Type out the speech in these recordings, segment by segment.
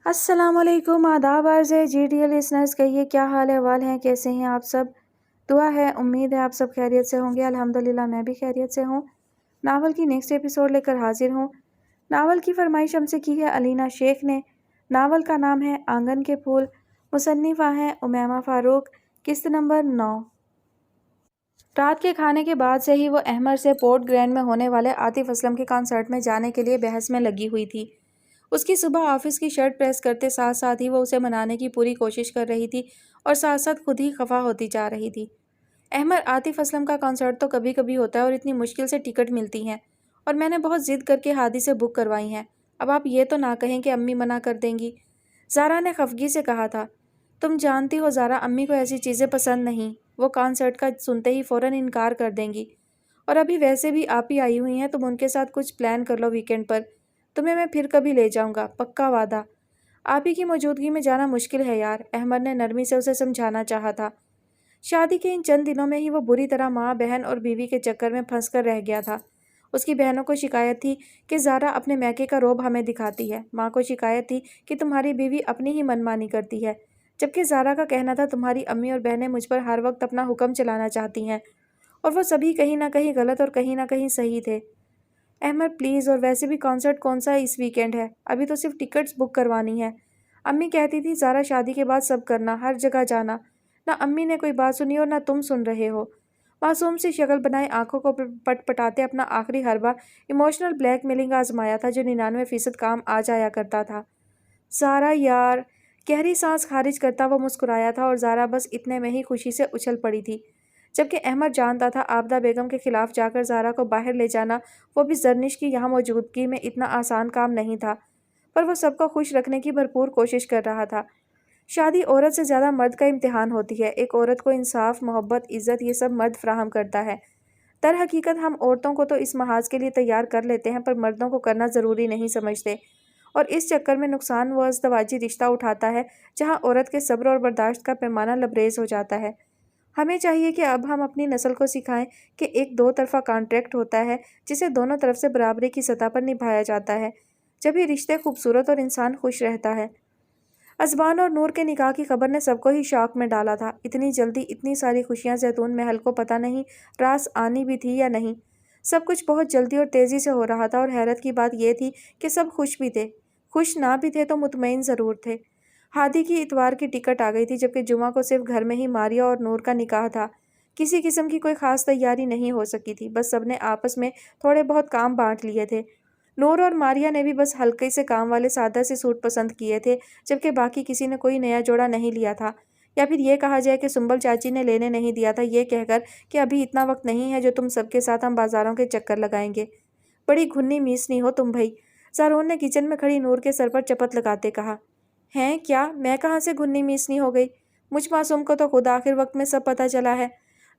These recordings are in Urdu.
السلام علیکم، آداب عرض ہے جی ڈی ایل لسنرز، کہیے کیا حال احوال ہیں، کیسے ہیں آپ سب؟ دعا ہے، امید ہے آپ سب خیریت سے ہوں گے۔ الحمدللہ میں بھی خیریت سے ہوں۔ ناول کی نیکسٹ ایپیسوڈ لے کر حاضر ہوں۔ ناول کی فرمائش ہم سے کی ہے علینا شیخ نے۔ ناول کا نام ہے آنگن کے پھول، مصنفہ ہیں امیمہ فاروق، قسط نمبر 9۔ رات کے کھانے کے بعد سے ہی وہ احمر سے پورٹ گرینڈ میں ہونے والے عاطف اسلم کے کنسرٹ میں جانے کے لیے بحث میں لگی ہوئی تھی۔ اس کی صبح آفس کی شرٹ پریس کرتے ساتھ ساتھ ہی وہ اسے منانے کی پوری کوشش کر رہی تھی اور ساتھ ساتھ خود ہی خفا ہوتی جا رہی تھی۔ احمر، عاطف اسلم کا کنسرٹ تو کبھی کبھی ہوتا ہے اور اتنی مشکل سے ٹکٹ ملتی ہیں، اور میں نے بہت ضد کر کے ہادی سے بک کروائی ہیں۔ اب آپ یہ تو نہ کہیں کہ امی منع کر دیں گی؟ زارا نے خفگی سے کہا تھا۔ تم جانتی ہو زارا، امی کو ایسی چیزیں پسند نہیں، وہ کنسرٹ کا سنتے ہی فوراً انکار کر دیں گی۔ اور ابھی ویسے بھی آپ ہی آئی ہوئی ہیں، تم ان کے ساتھ کچھ پلان کر لو ویکینڈ پر، تمہیں میں پھر کبھی لے جاؤں گا، پکا وعدہ۔ آپ ہی کی موجودگی میں جانا مشکل ہے یار، احمد نے نرمی سے اسے سمجھانا چاہا تھا۔ شادی کے ان چند دنوں میں ہی وہ بری طرح ماں، بہن اور بیوی کے چکر میں پھنس کر رہ گیا تھا۔ اس کی بہنوں کو شکایت تھی کہ زارا اپنے میکے کا رعب ہمیں دکھاتی ہے، ماں کو شکایت تھی کہ تمہاری بیوی اپنی ہی منمانی کرتی ہے، جبکہ زارا کا کہنا تھا تمہاری امی اور بہنیں مجھ پر ہر وقت اپنا حکم چلانا چاہتی ہیں، اور وہ سبھی کہیں نہ کہیں غلط اور کہیں نہ کہیں صحیح تھے۔ احمد پلیز، اور ویسے بھی کنسرٹ کون سا اس ویکینڈ ہے، ابھی تو صرف ٹکٹس بک کروانی ہے۔ امی کہتی تھی زارا شادی کے بعد سب کرنا، ہر جگہ جانا۔ نہ امی نے کوئی بات سنی اور نہ تم سن رہے ہو۔ معصوم سی شکل بنائے آنکھوں کو پٹ پٹاتے اپنا آخری حربہ ایموشنل بلیک میلنگ آزمایا تھا جو 99% کام آ جایا کرتا تھا۔ زارا یار، گہری سانس خارج کرتا وہ مسکرایا تھا، اور زارا بس اتنے میں ہی خوشی سے اچھل پڑی تھی، جبکہ احمد جانتا تھا عابدہ بیگم کے خلاف جا کر زارا کو باہر لے جانا، وہ بھی زرنش کی یہاں موجودگی میں، اتنا آسان کام نہیں تھا، پر وہ سب کو خوش رکھنے کی بھرپور کوشش کر رہا تھا۔ شادی عورت سے زیادہ مرد کا امتحان ہوتی ہے، ایک عورت کو انصاف، محبت، عزت یہ سب مرد فراہم کرتا ہے۔ در حقیقت ہم عورتوں کو تو اس محاذ کے لیے تیار کر لیتے ہیں، پر مردوں کو کرنا ضروری نہیں سمجھتے، اور اس چکر میں نقصان وہ ازدواجی رشتہ اٹھاتا ہے جہاں عورت کے صبر اور برداشت کا پیمانہ لبریز ہو جاتا ہے۔ ہمیں چاہیے کہ اب ہم اپنی نسل کو سکھائیں کہ ایک دو طرفہ کانٹریکٹ ہوتا ہے جسے دونوں طرف سے برابری کی سطح پر نبھایا جاتا ہے، جب یہ رشتے خوبصورت اور انسان خوش رہتا ہے۔ ازبان اور نور کے نکاح کی خبر نے سب کو ہی شاک میں ڈالا تھا۔ اتنی جلدی اتنی ساری خوشیاں زیتون محل کو پتہ نہیں راس آنی بھی تھی یا نہیں۔ سب کچھ بہت جلدی اور تیزی سے ہو رہا تھا، اور حیرت کی بات یہ تھی کہ سب خوش بھی تھے، خوش نہ بھی تھے تو مطمئن ضرور تھے۔ ہادی کی اتوار کی ٹکٹ آ گئی تھی، جبکہ جمعہ کو صرف گھر میں ہی ماریا اور نور کا نکاح تھا۔ کسی قسم کی کوئی خاص تیاری نہیں ہو سکی تھی، بس سب نے آپس میں تھوڑے بہت کام بانٹ لیے تھے۔ نور اور ماریا نے بھی بس ہلکے سے کام والے سادہ سے سوٹ پسند کیے تھے، جبکہ باقی کسی نے کوئی نیا جوڑا نہیں لیا تھا، یا پھر یہ کہا جائے کہ سنبل چاچی نے لینے نہیں دیا تھا، یہ کہہ کر کہ ابھی اتنا وقت نہیں ہے جو تم سب کے ساتھ ہم بازاروں کے چکر لگائیں گے۔ بڑی گھنی میسنی ہو تم بھائی، زارون نے کچن میں کھڑی نور کے سر پر چپت لگاتے کہا۔ ہیں کیا؟ میں کہاں سے گھنی میسنی ہو گئی؟ مجھ معصوم کو تو خود آخر وقت میں سب پتہ چلا ہے۔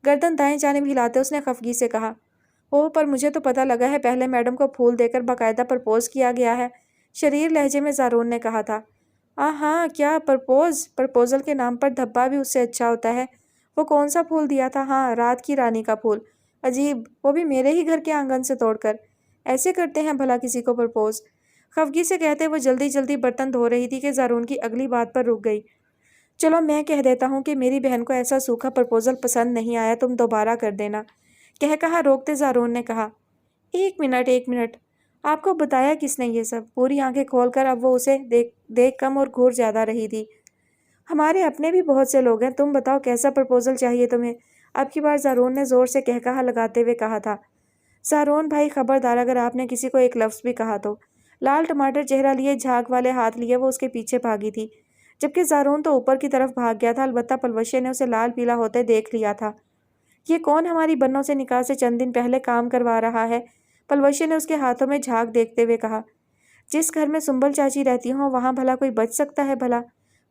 گردن دائیں جانب ہلاتے اس نے خفگی سے کہا۔ اوہ، پر مجھے تو پتہ لگا ہے پہلے میڈم کو پھول دے کر باقاعدہ پرپوز کیا گیا ہے، شریر لہجے میں زارون نے کہا تھا۔ ہاں، کیا پرپوزل کے نام پر دھبا بھی اس سے اچھا ہوتا ہے۔ وہ کون سا پھول دیا تھا؟ ہاں، رات کی رانی کا پھول۔ عجیب، وہ بھی میرے ہی گھر کے آنگن سے توڑ کر۔ ایسے کرتے ہیں بھلا کسی کو پرپوز؟ خفگی سے کہتے وہ جلدی جلدی برتن دھو رہی تھی کہ زارون کی اگلی بات پر رک گئی۔ چلو میں کہہ دیتا ہوں کہ میری بہن کو ایسا سوکھا پرپوزل پسند نہیں آیا، تم دوبارہ کر دینا، کہا روکتے زارون نے کہا۔ ایک منٹ، آپ کو بتایا کس نے یہ سب؟ پوری آنکھیں کھول کر اب وہ اسے دیکھ کم اور گھور زیادہ رہی تھی۔ ہمارے اپنے بھی بہت سے لوگ ہیں، تم بتاؤ کیسا پرپوزل چاہیے تمہیں؟ اب کی بار زارون نے زور سے کہا لگاتے ہوئے کہا تھا۔ زارون بھائی خبردار، اگر آپ نے کسی کو ایک لفظ بھی کہا تو۔ لال ٹماٹر چہرہ لیے، جھاگ والے ہاتھ لیے وہ اس کے پیچھے بھاگی تھی، جبکہ زارون تو اوپر کی طرف بھاگ گیا تھا، البتہ پلوشے نے اسے لال پیلا ہوتے دیکھ لیا تھا۔ یہ کون ہماری بنوں سے نکاح سے چند دن پہلے کام کروا رہا ہے؟ پلوشے نے اس کے ہاتھوں میں جھاگ دیکھتے ہوئے کہا۔ جس گھر میں سنبل چاچی رہتی ہوں وہاں بھلا کوئی بچ سکتا ہے بھلا؟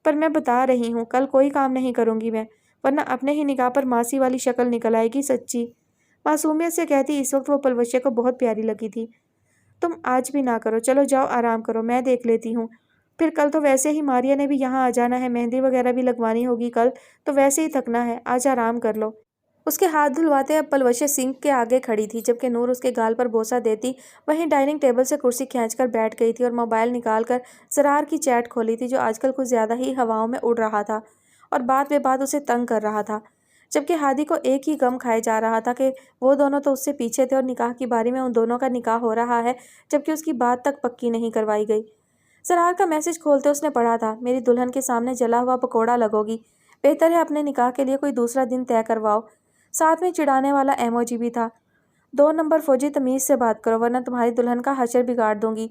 پر میں بتا رہی ہوں، کل کوئی کام نہیں کروں گی میں، ورنہ اپنے ہی نکاح پر ماسی والی شکل نکل آئے گی سچی۔ معصومیت سے کہتی اس وقت وہ پلوشے کو بہت پیاری لگی تھی۔ تم آج بھی نہ کرو، چلو جاؤ آرام کرو، میں دیکھ لیتی ہوں۔ پھر کل تو ویسے ہی ماریا نے بھی یہاں آ جانا ہے، مہندی وغیرہ بھی لگوانی ہوگی کل، تو ویسے ہی تھکنا ہے، آج آرام کر لو۔ اس کے ہاتھ دھلواتے اب پلوشیں سنک کے آگے کھڑی تھی، جبکہ نور اس کے گال پر بوسہ دیتی وہیں ڈائننگ ٹیبل سے کرسی کھینچ کر بیٹھ گئی تھی اور موبائل نکال کر سرار کی چیٹ کھولی تھی، جو آج کل کچھ زیادہ ہی ہواؤں میں اڑ رہا تھا اور بات بے بات اسے تنگ کر رہا تھا، جبکہ ہادی کو ایک ہی غم کھائے جا رہا تھا کہ وہ دونوں تو اس سے پیچھے تھے اور نکاح کی باری میں ان دونوں کا نکاح ہو رہا ہے، جبکہ اس کی بات تک پکی نہیں کروائی گئی۔ سرار کا میسج کھولتے اس نے پڑھا تھا، میری دلہن کے سامنے جلا ہوا پکوڑا لگو گی، بہتر ہے اپنے نکاح کے لیے کوئی دوسرا دن طے کرواؤ۔ ساتھ میں چڑھانے والا ایموجی بھی تھا، 2 نمبر فوجی تمیز سے بات کرو ورنہ تمہاری دلہن کا حشر بگاڑ دوں گی،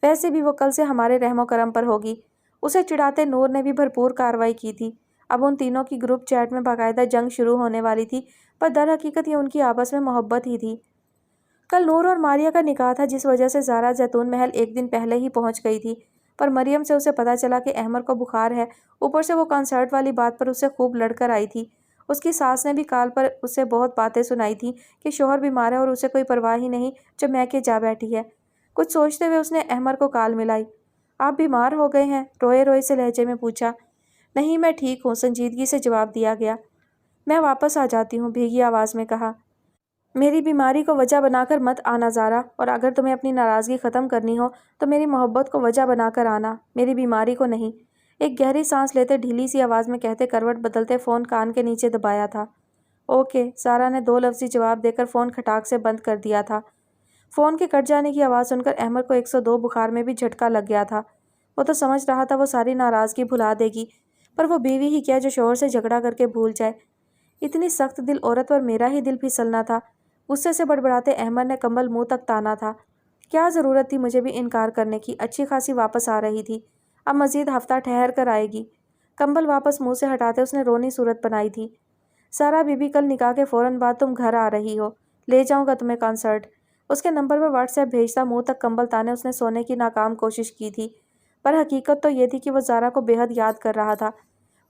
ویسے بھی وہ کل سے ہمارے رحم و کرم پر ہوگی۔ اسے چڑھاتے نور نے بھی بھرپور کارروائی کی تھی۔ اب ان تینوں کی گروپ چیٹ میں باقاعدہ جنگ شروع ہونے والی تھی، پر در حقیقت یہ ان کی آپس میں محبت ہی تھی۔ کل نور اور ماریہ کا نکاح تھا، جس وجہ سے زارا زیتون محل ایک دن پہلے ہی پہنچ گئی تھی، پر مریم سے اسے پتا چلا کہ احمر کو بخار ہے، اوپر سے وہ کنسرٹ والی بات پر اسے خوب لڑ کر آئی تھی۔ اس کی ساس نے بھی کال پر اسے بہت باتیں سنائی تھیں کہ شوہر بیمار ہے اور اسے کوئی پرواہ ہی نہیں جو میکے جا بیٹھی ہے۔ کچھ سوچتے ہوئے اس نے احمر کو کال ملائی۔ آپ بیمار ہو گئے ہیں؟ روئے روئے سے لہجے میں پوچھا۔ نہیں میں ٹھیک ہوں، سنجیدگی سے جواب دیا گیا۔ میں واپس آ جاتی ہوں، بھیگی آواز میں کہا۔ میری بیماری کو وجہ بنا کر مت آنا زارا، اور اگر تمہیں اپنی ناراضگی ختم کرنی ہو تو میری محبت کو وجہ بنا کر آنا، میری بیماری کو نہیں۔ ایک گہری سانس لیتے ڈھیلی سی آواز میں کہتے کروٹ بدلتے فون کان کے نیچے دبایا تھا۔ اوکے، زارا نے 2 لفظی جواب دے کر فون کھٹاک سے بند کر دیا تھا۔ فون کے کٹ جانے کی آواز سن کر احمد کو 102 بخار میں بھی جھٹکا لگ گیا تھا۔ وہ تو سمجھ رہا تھا وہ ساری ناراضگی بھلا دے گی، پر وہ بیوی ہی کیا جو شوہر سے جھگڑا کر کے بھول جائے۔ اتنی سخت دل عورت پر میرا ہی دل پھسلنا تھا۔ غصے سے بڑبڑاتے احمد نے کمبل منہ تک تانا تھا۔ کیا ضرورت تھی مجھے بھی انکار کرنے کی، اچھی خاصی واپس آ رہی تھی، اب مزید ہفتہ ٹھہر کر آئے گی۔ کمبل واپس منہ سے ہٹاتے اس نے رونی صورت بنائی تھی۔ سارا بی بی کل نکاح کے فوراً بعد تم گھر آ رہی ہو، لے جاؤں گا تمہیں کنسرٹ۔ اس کے نمبر پر واٹس ایپ بھیجتا منہ تک کمبل تانے اس نے سونے کی ناکام کوشش کی تھی، پر حقیقت تو یہ تھی کہ وہ زارا کو بے حد یاد کر رہا تھا۔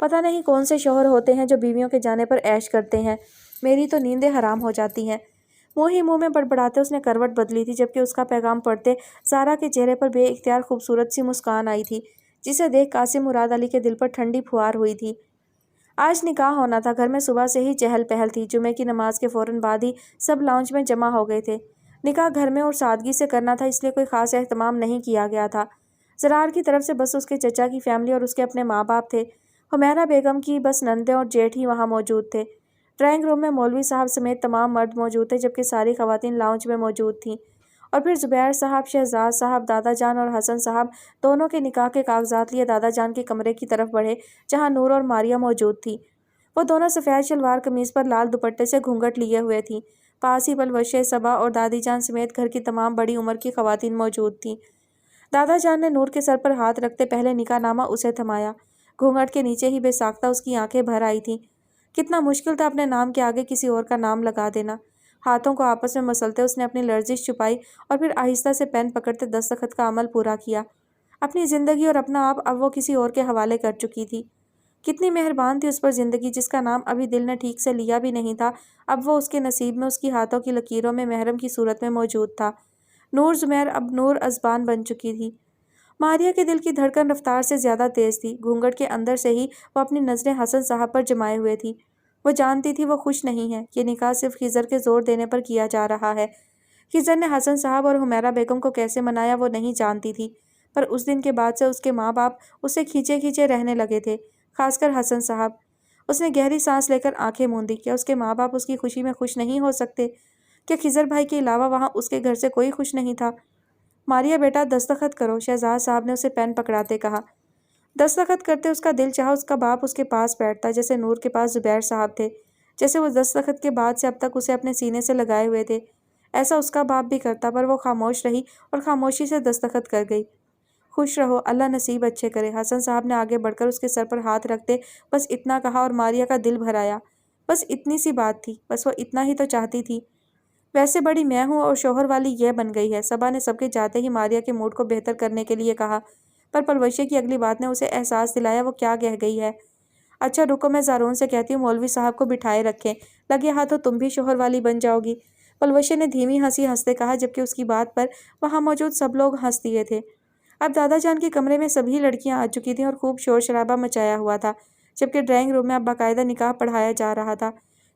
پتہ نہیں کون سے شوہر ہوتے ہیں جو بیویوں کے جانے پر عیش کرتے ہیں، میری تو نیندیں حرام ہو جاتی ہیں۔ منہ ہی منہ میں بڑبڑاتے اس نے کروٹ بدلی تھی، جبکہ اس کا پیغام پڑھتے زارا کے چہرے پر بے اختیار خوبصورت سی مسکان آئی تھی، جسے دیکھ قاسم مراد علی کے دل پر ٹھنڈی پھوار ہوئی تھی۔ آج نکاح ہونا تھا، گھر میں صبح سے ہی چہل پہل تھی، جمعے کی نماز کے فوراً بعد ہی سب لاؤنج میں جمع ہو گئے تھے۔ نکاح گھر میں اور سادگی سے کرنا تھا، اس لیے کوئی خاص اہتمام نہیں کیا گیا تھا۔ زرار کی طرف سے بس اس کے چچا کی فیملی اور اس کے اپنے ماں باپ تھے۔ حمیرہ بیگم کی بس نندیں اور جیٹھ ہی وہاں موجود تھے۔ ڈرائنگ روم میں مولوی صاحب سمیت تمام مرد موجود تھے، جبکہ ساری خواتین لاؤنج میں موجود تھیں، اور پھر زبیر صاحب، شہزاد صاحب، دادا جان اور حسن صاحب دونوں کے نکاح کے کاغذات لیے دادا جان کے کمرے کی طرف بڑھے، جہاں نور اور ماریہ موجود تھی۔ وہ دونوں سفید شلوار قمیض پر لال دوپٹے سے گھونگھٹ لیے ہوئے تھیں۔ پاس ہی پلوشے، صبا اور دادی جان سمیت گھر کی تمام بڑی عمر کی خواتین موجود تھیں۔ دادا جان نے نور کے سر پر ہاتھ رکھتے پہلے نکاح نامہ اسے تھمایا۔ گھونگھٹ کے نیچے ہی بے ساختہ اس کی آنکھیں بھر آئی تھیں۔ کتنا مشکل تھا اپنے نام کے آگے کسی اور کا نام لگا دینا۔ ہاتھوں کو آپس میں مسلتے اس نے اپنی لرزش چھپائی اور پھر آہستہ سے پین پکڑتے دستخط کا عمل پورا کیا۔ اپنی زندگی اور اپنا آپ اب وہ کسی اور کے حوالے کر چکی تھی۔ کتنی مہربان تھی اس پر زندگی، جس کا نام ابھی دل نے ٹھیک سے لیا بھی نہیں تھا، اب وہ اس کے نصیب میں اس کی ہاتھوں کی لکیروں میں محرم کی صورت میں موجود تھا۔ نور زمیر اب نور ازبان بن چکی تھی۔ ماریہ کے دل کی دھڑکن رفتار سے زیادہ تیز تھی۔ گھونگھٹ کے اندر سے ہی وہ اپنی نظریں حسن صاحب پر جمائے ہوئے تھی۔ وہ جانتی تھی وہ خوش نہیں ہے، یہ نکاح صرف خضر کے زور دینے پر کیا جا رہا ہے۔ خضر نے حسن صاحب اور حمیرہ بیگم کو کیسے منایا وہ نہیں جانتی تھی، پر اس دن کے بعد سے اس کے ماں باپ اس سے کھینچے کھینچے رہنے لگے تھے، خاص کر حسن صاحب۔ اس نے گہری سانس لے کر آنکھیں موندی۔ کیا اس کے ماں باپ اس کی خوشی میں خوش نہیں ہو سکتے؟ کیا خضر بھائی کے علاوہ وہاں اس کے گھر سے کوئی خوش نہیں تھا؟ ماریہ بیٹا دستخط کرو، شہزاد صاحب نے اسے پین پکڑاتے کہا۔ دستخط کرتے اس کا دل چاہا اس کا باپ اس کے پاس بیٹھتا، جیسے نور کے پاس زبیر صاحب تھے، جیسے وہ دستخط کے بعد سے اب تک اسے اپنے سینے سے لگائے ہوئے تھے، ایسا اس کا باپ بھی کرتا، پر وہ خاموش رہی اور خاموشی سے دستخط کر گئی۔ خوش رہو، اللہ نصیب اچھے کرے، حسن صاحب نے آگے بڑھ کر اس کے سر پر ہاتھ رکھتے بس اتنا کہا اور ماریہ کا دل بھر آیا۔ بس اتنی سی بات تھی، بس وہ اتنا ہی تو چاہتی تھی۔ ویسے بڑی میں ہوں اور شوہر والی یہ بن گئی ہے، صبا نے سب کے جاتے ہی ماریہ کے موڈ کو بہتر کرنے کے لیے کہا، پر پلوشے کی اگلی بات نے اسے احساس دلایا وہ کیا کہہ گئی ہے۔ اچھا رکو، میں زارون سے کہتی ہوں مولوی صاحب کو بٹھائے رکھیں، لگے ہاتھوں تم بھی شوہر والی بن جاؤ گی۔ پلوشے نے دھیمی ہنسی ہنستے کہا، جبکہ اس کی بات پر وہاں موجود سب لوگ ہنس دیے تھے۔ اب دادا جان کے کمرے میں سبھی لڑکیاں آ چکی تھیں اور خوب شور شرابہ مچایا ہوا تھا، جبکہ ڈرائنگ روم میں اب باقاعدہ نکاح پڑھایا جا رہا تھا۔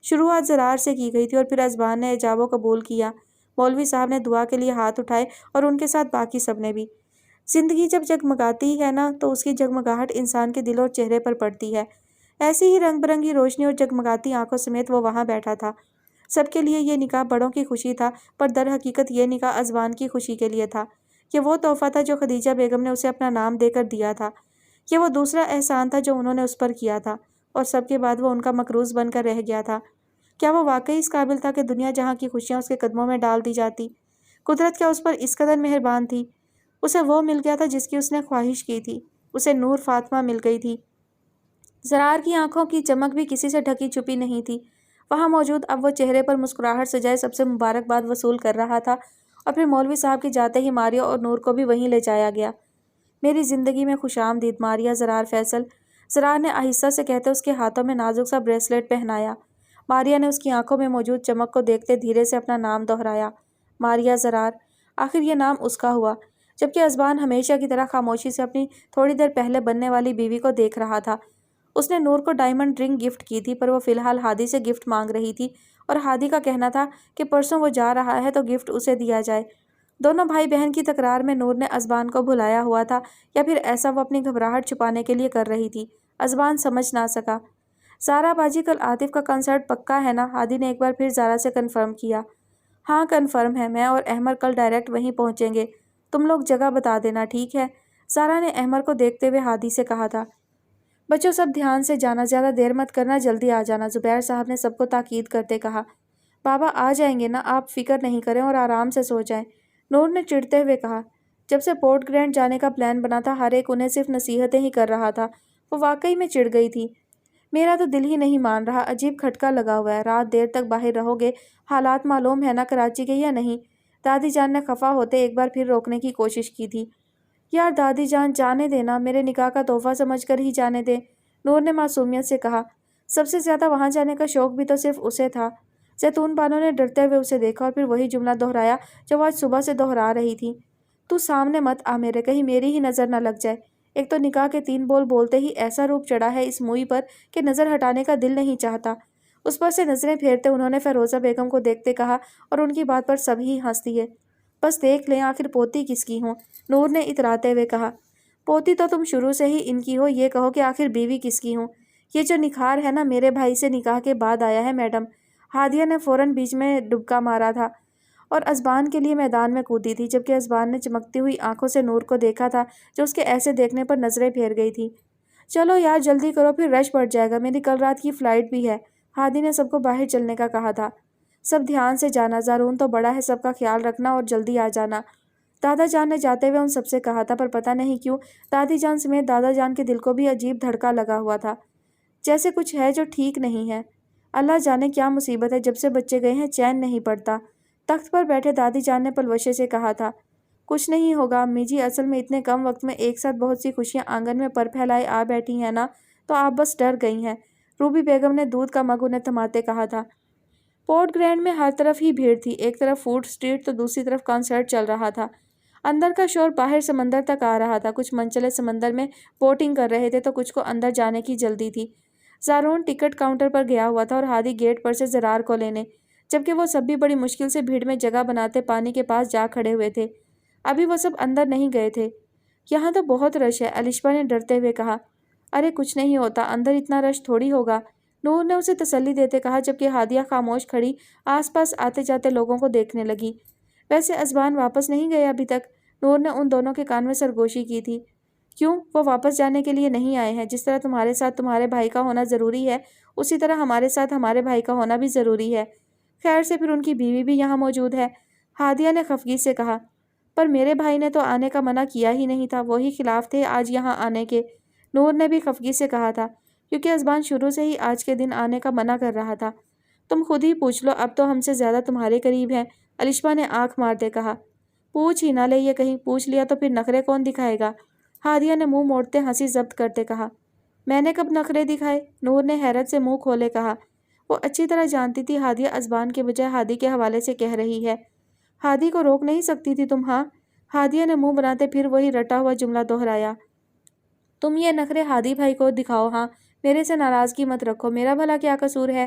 شروعات زرار سے کی گئی تھی اور پھر ازبان نے ایجاب و قبول کیا۔ مولوی صاحب نے دعا کے لیے ہاتھ اٹھائے اور ان کے ساتھ باقی سب نے بھی۔ زندگی جب جگمگاتی ہے نا تو اس کی جگمگاہٹ انسان کے دل اور چہرے پر پڑتی ہے۔ ایسی ہی رنگ برنگی روشنی اور جگمگاتی آنکھوں سمیت وہ وہاں بیٹھا تھا۔ سب کے لیے یہ نکاح بڑوں کی خوشی تھا، پر در حقیقت یہ نکاح ازبان کی خوشی کے لیے تھا۔ یہ وہ تحفہ تھا جو خدیجہ بیگم نے اسے اپنا نام دے کر دیا تھا۔ یہ وہ دوسرا احسان تھا جو انہوں نے اس پر کیا تھا، اور سب کے بعد وہ ان کا مقروض بن کر رہ گیا تھا۔ کیا وہ واقعی اس قابل تھا کہ دنیا جہاں کی خوشیاں اس کے قدموں میں ڈال دی جاتی؟ قدرت کیا اس پر اس قدر مہربان تھی؟ اسے وہ مل گیا تھا جس کی اس نے خواہش کی تھی۔ اسے نور فاطمہ مل گئی تھی۔ زرار کی آنکھوں کی چمک بھی کسی سے ڈھکی چھپی نہیں تھی۔ وہاں موجود اب وہ چہرے پر مسکراہٹ سجائے سب سے مبارکباد وصول کر رہا تھا، اور پھر مولوی صاحب کے جاتے ہی ماریہ اور نور کو بھی وہیں لے جایا گیا۔ میری زندگی میں خوش آمدید ماریہ زرار فیصل، زرار نے آہستہ سے کہتے اس کے ہاتھوں میں نازک سا بریسلیٹ پہنایا۔ ماریہ نے اس کی آنکھوں میں موجود چمک کو دیکھتے دھیرے سے اپنا نام دہرایا، ماریہ زرار۔ آخر یہ نام اس کا ہوا، جبکہ ازبان ہمیشہ کی طرح خاموشی سے اپنی تھوڑی دیر پہلے بننے والی بیوی کو دیکھ رہا تھا۔ اس نے نور کو ڈائمنڈ رنگ گفٹ کی تھی، پر وہ فی الحال ہادی سے گفٹ مانگ رہی تھی، اور ہادی کا کہنا تھا کہ پرسوں وہ جا رہا ہے تو گفٹ اسے دیا جائے۔ دونوں بھائی بہن کی تکرار میں نور نے ازبان کو بھلایا ہوا تھا، یا پھر ایسا وہ اپنی گھبراہٹ چھپانے کے لیے کر رہی تھی، ازبان سمجھ نہ سکا۔ زارا باجی کل عاطف کا کنسرٹ پکا ہے نا؟ ہادی نے ایک بار پھر زارا سے کنفرم کیا۔ ہاں کنفرم ہے، میں اور احمر کل ڈائریکٹ وہیں پہنچیں گے، تم لوگ جگہ بتا دینا ٹھیک ہے؟ زارا نے احمر کو دیکھتے ہوئے ہادی سے کہا تھا۔ بچوں سب دھیان سے جانا، زیادہ دیر مت کرنا، جلدی آ جانا، زبیر صاحب نے سب کو تاکید کرتے کہا۔ بابا آ جائیں گے نا، آپ فکر نہیں کریں اور آرام سے سو جائیں، نور نے چڑھتے ہوئے کہا۔ جب سے پورٹ گرینڈ جانے کا پلان بنا تھا ہر ایک انہیں صرف نصیحتیں ہی کر رہا تھا، وہ واقعی میں چڑھ گئی تھی۔ میرا تو دل ہی نہیں مان رہا، عجیب کھٹکا لگا ہوا ہے، رات دیر تک باہر رہو گے، حالات معلوم ہے نا کراچی کے یا نہیں؟ دادی جان نے خفا ہوتے ایک بار پھر روکنے کی کوشش کی تھی۔ یار دادی جان جانے دینا، میرے نکاح کا تحفہ سمجھ کر ہی جانے دیں، نور نے معصومیت سے کہا۔ سب سے زیادہ وہاں جانے کا شوق بھی تو صرف اسے تھا۔ زیتون بانو نے ڈرتے ہوئے اسے دیکھا اور پھر وہی جملہ دہرایا جو وہ آج صبح سے دہرا رہی تھی۔ تو سامنے مت آ میرے، کہیں میری ہی نظر نہ لگ جائے۔ ایک تو نکاح کے 3 بول بولتے ہی ایسا روپ چڑھا ہے اس موئی پر کہ نظر ہٹانے کا دل نہیں چاہتا۔ اس پر سے نظریں پھیرتے انہوں نے فیروزہ بیگم کو دیکھتے کہا، اور ان کی بات پر سبھی ہنس دیے۔ بس دیکھ لیں آخر پوتی کس کی ہوں، نور نے اتراتے ہوئے کہا۔ پوتی تو تم شروع سے ہی ان کی ہو، یہ کہو کہ آخر بیوی کس کی ہوں؟ یہ جو نکھار ہے نا میرے بھائی سے نکاح کے بعد آیا ہے میڈم، ہادیہ نے فوراً بیچ میں ڈبکا مارا تھا اور ازبان کے لیے میدان میں کودی تھی، جبکہ ازبان نے چمکتی ہوئی آنکھوں سے نور کو دیکھا تھا جو اس کے ایسے دیکھنے پر نظریں پھیر گئی تھی۔ چلو یار جلدی کرو پھر رش پڑ جائے گا، میری کل رات کی فلائٹ بھی ہے، ہادی نے سب کو باہر چلنے کا کہا تھا۔ سب دھیان سے جانا، زارون تو بڑا ہے، سب کا خیال رکھنا اور جلدی آ جانا، دادا جان نے جاتے ہوئے ان سب سے کہا تھا، پر پتہ نہیں کیوں دادی جان سمیت دادا جان کے دل کو بھی عجیب دھڑکا لگا ہوا تھا، جیسے کچھ ہے جو ٹھیک نہیں ہے۔ اللہ جانے کیا مصیبت ہے، جب سے بچے گئے ہیں چین نہیں پڑتا، تخت پر بیٹھے دادی جان نے پلوشے سے کہا تھا۔ کچھ نہیں ہوگا امی جی، اصل میں اتنے کم وقت میں ایک ساتھ بہت سی خوشیاں آنگن میں پر پھیلائے آ بیٹھی ہیں نا، تو آپ بس ڈر گئی ہیں، روبی بیگم نے دودھ کا مگ انہیں تھماتے کہا تھا۔ پورٹ گرینڈ میں ہر طرف ہی بھیڑ تھی، ایک طرف فوڈ اسٹریٹ تو دوسری طرف کنسرٹ چل رہا تھا۔ اندر کا شور باہر سمندر تک آ رہا تھا، کچھ منچلے سمندر میں بوٹنگ کر رہے تھے تو کچھ کو اندر جانے کی جلدی تھی۔ زارون ٹکٹ کاؤنٹر پر گیا ہوا تھا اور ہادی گیٹ پر سے زرار کو لینے، جبکہ وہ سب بھی بڑی مشکل سے بھیڑ میں جگہ بناتے پانی کے پاس جا کھڑے ہوئے تھے۔ ابھی وہ سب اندر نہیں گئے تھے۔ یہاں تو بہت رش ہے، الشبا نے ڈرتے ہوئے کہا۔ ارے کچھ نہیں ہوتا، اندر اتنا رش تھوڑی ہوگا، نور نے اسے تسلی دیتے کہا، جبکہ ہادیہ خاموش کھڑی آس پاس آتے جاتے لوگوں کو دیکھنے لگی۔ ویسے ازبان واپس نہیں گئے ابھی تک، نور نے ان دونوں کے کان میں سرگوشی کی تھی۔ کیوں؟ وہ واپس جانے کے لیے نہیں آئے ہیں، جس طرح تمہارے ساتھ تمہارے بھائی کا ہونا ضروری ہے اسی طرح ہمارے ساتھ ہمارے بھائی کا ہونا بھی ضروری ہے۔ خیر سے پھر ان کی بیوی بھی یہاں موجود ہے، ہادیہ نے خفگی سے کہا۔ پر میرے بھائی نے تو آنے کا منع کیا ہی نہیں تھا، وہی خلاف تھے آج یہاں آنے کے، نور نے بھی خفگی سے کہا تھا، کیونکہ ازبان شروع سے ہی آج کے دن آنے کا منع کر رہا تھا۔ تم خود ہی پوچھ لو، اب تو ہم سے زیادہ تمہارے قریب ہیں، الشبا نے آنکھ مارتے کہا۔ پوچھ ہی نہ لے یہ کہیں، پوچھ لیا تو پھر نخرے کون دکھائے گا، ہادیہ نے منہ موڑتے ہنسی ضبط کرتے کہا۔ میں نے کب نخرے دکھائے، نور نے حیرت سے منہ کھولے کہا۔ وہ اچھی طرح جانتی تھی ہادیہ ازبان کے بجائے ہادی کے حوالے سے کہہ رہی ہے۔ ہادی کو روک نہیں سکتی تھی تم؟ ہاں، ہادیہ نے منہ بناتے پھر وہی رٹا ہوا جملہ دہرایا۔ تم یہ نخرے ہادی بھائی کو دکھاؤ، ہاں، میرے سے ناراضگی مت رکھو، میرا بھلا کیا قصور ہے؟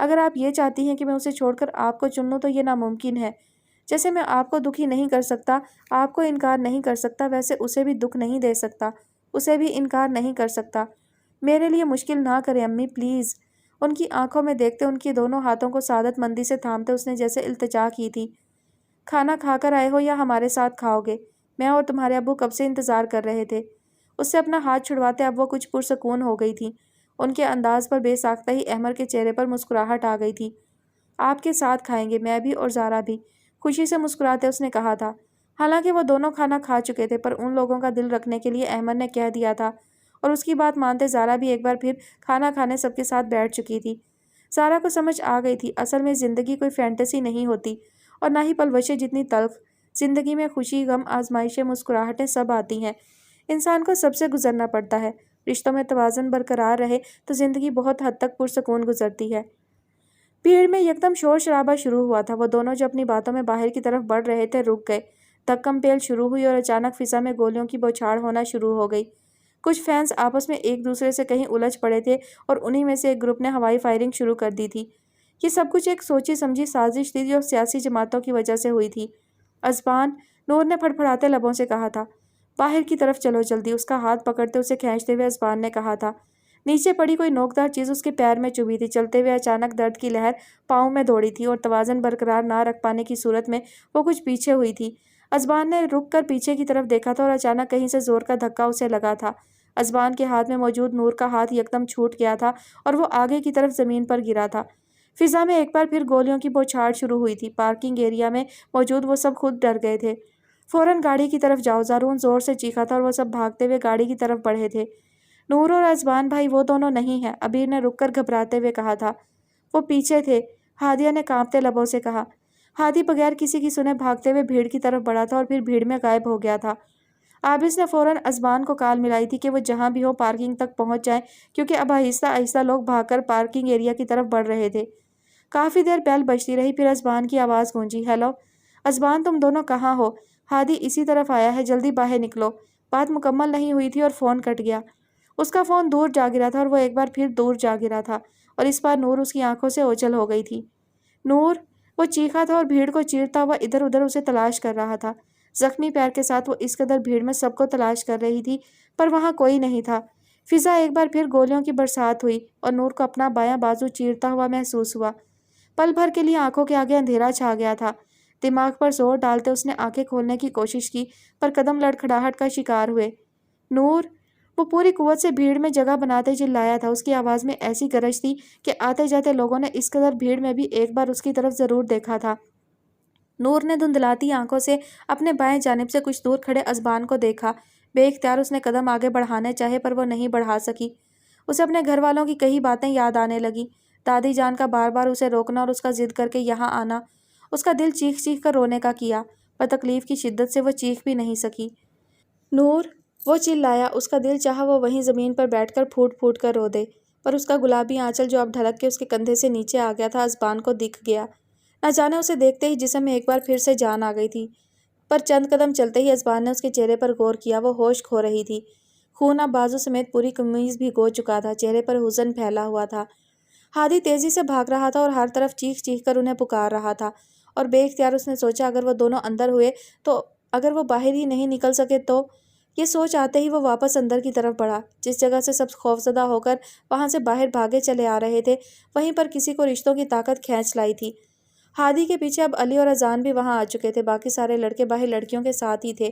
اگر آپ یہ چاہتی ہیں کہ میں اسے چھوڑ کر آپ کو چن لوں تو یہ ناممکن ہے۔ جیسے میں آپ کو دکھی نہیں کر سکتا، آپ کو انکار نہیں کر سکتا، ویسے اسے بھی دکھ نہیں دے سکتا، اسے بھی انکار نہیں کر سکتا۔ میرے لیے مشکل نہ کریں امی پلیز۔ ان کی آنکھوں میں دیکھتے، ان کی دونوں ہاتھوں کو سعادت مندی سے تھامتے اس نے جیسے التجا کی تھی۔ کھانا کھا کر آئے ہو یا ہمارے ساتھ کھاؤ گے؟ میں اور تمہارے ابو کب سے انتظار کر رہے تھے۔ اس سے اپنا ہاتھ چھڑواتے اب وہ کچھ پرسکون ہو گئی تھی۔ ان کے انداز پر بے ساختہ ہی احمر کے چہرے پر مسکراہٹ آ گئی تھی۔ آپ کے ساتھ کھائیں گے، میں بھی اور زارا بھی، خوشی سے مسکراتے اس نے کہا تھا۔ حالانکہ وہ دونوں کھانا کھا چکے تھے، پر ان لوگوں کا دل رکھنے کے لیے احمد نے کہہ دیا تھا، اور اس کی بات مانتے زارا بھی ایک بار پھر کھانا کھانے سب کے ساتھ بیٹھ چکی تھی۔ زارا کو سمجھ آ گئی تھی اصل میں زندگی کوئی فینٹیسی نہیں ہوتی، اور نہ ہی پلوشیں جتنی تلخ۔ زندگی میں خوشی، غم، آزمائشیں، مسکراہٹیں سب آتی ہیں، انسان کو سب سے گزرنا پڑتا ہے۔ رشتوں میں توازن برقرار رہے تو زندگی بہت حد تک پرسکون گزرتی ہے۔ بھیڑ میں یکدم شور شرابہ شروع ہوا تھا۔ وہ دونوں جو اپنی باتوں میں باہر کی طرف بڑھ رہے تھے رک گئے۔ دھکم پیل شروع ہوئی اور اچانک فضا میں گولیوں کی بوچھاڑ ہونا شروع ہو گئی۔ کچھ فینس آپس میں ایک دوسرے سے کہیں الجھ پڑے تھے اور انہی میں سے ایک گروپ نے ہوائی فائرنگ شروع کر دی تھی۔ یہ سب کچھ ایک سوچی سمجھی سازش تھی جو سیاسی جماعتوں کی وجہ سے ہوئی تھی۔ اذبان، نور نے پھڑپھڑاتے لبوں سے کہا تھا۔ باہر کی طرف چلو جلدی، اس کا ہاتھ پکڑتے اسے کھینچتے ہوئے اذبان نے کہا تھا۔ نیچے پڑی کوئی نوکدار چیز اس کے پیر میں چبھی تھی۔ چلتے ہوئے اچانک درد کی لہر پاؤں میں دوڑی تھی اور توازن برقرار نہ رکھ پانے کی صورت میں وہ کچھ پیچھے ہوئی تھی۔ اذبان نے رک کر پیچھے کی طرف دیکھا تھا اور اچانک کہیں سے زور کا دھکا اسے لگا تھا۔ اذبان کے ہاتھ میں موجود نور کا ہاتھ یکدم چھوٹ گیا تھا اور وہ آگے کی طرف زمین پر گرا تھا۔ فضا میں ایک بار پھر گولیوں کی بوچھاڑ شروع ہوئی تھی۔ پارکنگ ایریا میں موجود وہ سب خود ڈر گئے تھے۔ فوراً گاڑی کی طرف جاؤ، زارون زور سے چیخا تھا اور وہ سب بھاگتے ہوئے گاڑی کی طرف بڑھے تھے۔ نور اور اذبان بھائی وہ دونوں نہیں ہیں، عبیر نے رک کر گھبراتے ہوئے کہا تھا۔ وہ پیچھے تھے، ہادیہ نے کانپتے لبوں سے کہا۔ ہادی بغیر کسی کی سنے بھاگتے ہوئے بھیڑ کی طرف بڑھا تھا اور پھر بھیڑ میں غائب ہو گیا تھا۔ عابس نے فوراً اذبان کو کال ملائی تھی کہ وہ جہاں بھی ہو پارکنگ تک پہنچ جائیں، کیونکہ اب آہستہ آہستہ لوگ بھاگ کر پارکنگ ایریا کی طرف بڑھ رہے تھے۔ کافی دیر بیل بجتی رہی، پھر اذبان کی آواز گونجی، ہیلو اذبان، تم دونوں کہاں ہو؟ ہادی اسی طرف آیا ہے، جلدی باہر نکلو۔ بات مکمل نہیں ہوئی تھی اور فون کٹ گیا۔ اس کا فون دور جا گرا تھا اور وہ ایک بار پھر دور جا گرا تھا، اور اس بار نور اس کی آنکھوں سے اوجھل ہو گئی تھی۔ نور، وہ چیخا تھا اور بھیڑ کو چیرتا ہوا ادھر ادھر اسے تلاش کر رہا تھا۔ زخمی پیر کے ساتھ وہ اس قدر بھیڑ میں سب کو تلاش کر رہی تھی، پر وہاں کوئی نہیں تھا۔ فضا ایک بار پھر گولیوں کی برسات ہوئی اور نور کو اپنا بایاں بازو چیرتا ہوا محسوس ہوا۔ پل بھر کے لیے آنکھوں کے آگے اندھیرا چھا گیا تھا۔ دماغ پر زور ڈالتے اس نے آنکھیں کھولنے کی کوشش کی، پر قدم لڑکھڑاہٹ کا شکار ہوئے۔ نور، وہ پوری قوت سے بھیڑ میں جگہ بناتے چلایا تھا۔ اس کی آواز میں ایسی گرج تھی کہ آتے جاتے لوگوں نے اس قدر بھیڑ میں بھی ایک بار اس کی طرف ضرور دیکھا تھا۔ نور نے دھندلاتی آنکھوں سے اپنے بائیں جانب سے کچھ دور کھڑے اذبان کو دیکھا۔ بے اختیار اس نے قدم آگے بڑھانے چاہے، پر وہ نہیں بڑھا سکی۔ اسے اپنے گھر والوں کی کئی باتیں یاد آنے لگیں، دادی جان کا بار بار اسے روکنا اور اس کا ضد کر کے یہاں آنا۔ اس کا دل چیخ چیخ کر رونے کا کیا، پر تکلیف کی شدت سے وہ چیخ بھی نہیں سکی۔ نور، وہ چلایا۔ اس کا دل چاہا وہ وہیں زمین پر بیٹھ کر پھوٹ پھوٹ کر رو دے، پر اس کا گلابی آنچل جو اب ڈھلک کے اس کے کندھے سے نیچے آ گیا تھا اذبان کو دکھ گیا۔ نہ جانے اسے دیکھتے ہی جسم میں ایک بار پھر سے جان آ گئی تھی، پر چند قدم چلتے ہی اذبان نے اس کے چہرے پر غور کیا۔ وہ ہوش کھو رہی تھی، خون اب بازو سمیت پوری قمیض بھگو چکا تھا، چہرے پر حزن پھیلا ہوا تھا۔ ہادی تیزی سے بھاگ رہا تھا اور ہر طرف چیخ چیخ کر انہیں پکار رہا تھا، اور بے اختیار اس نے سوچا اگر وہ دونوں اندر ہوئے تو اگر وہ باہر ہی نہیں نکل سکے تو۔ یہ سوچ آتے ہی وہ واپس اندر کی طرف بڑھا۔ جس جگہ سے سب خوفزدہ ہو کر وہاں سے باہر بھاگے چلے آ رہے تھے، وہیں پر کسی کو رشتوں کی طاقت کھینچ لائی تھی۔ ہادی کے پیچھے اب علی اور اذان بھی وہاں آ چکے تھے، باقی سارے لڑکے باہر لڑکیوں کے ساتھ ہی تھے۔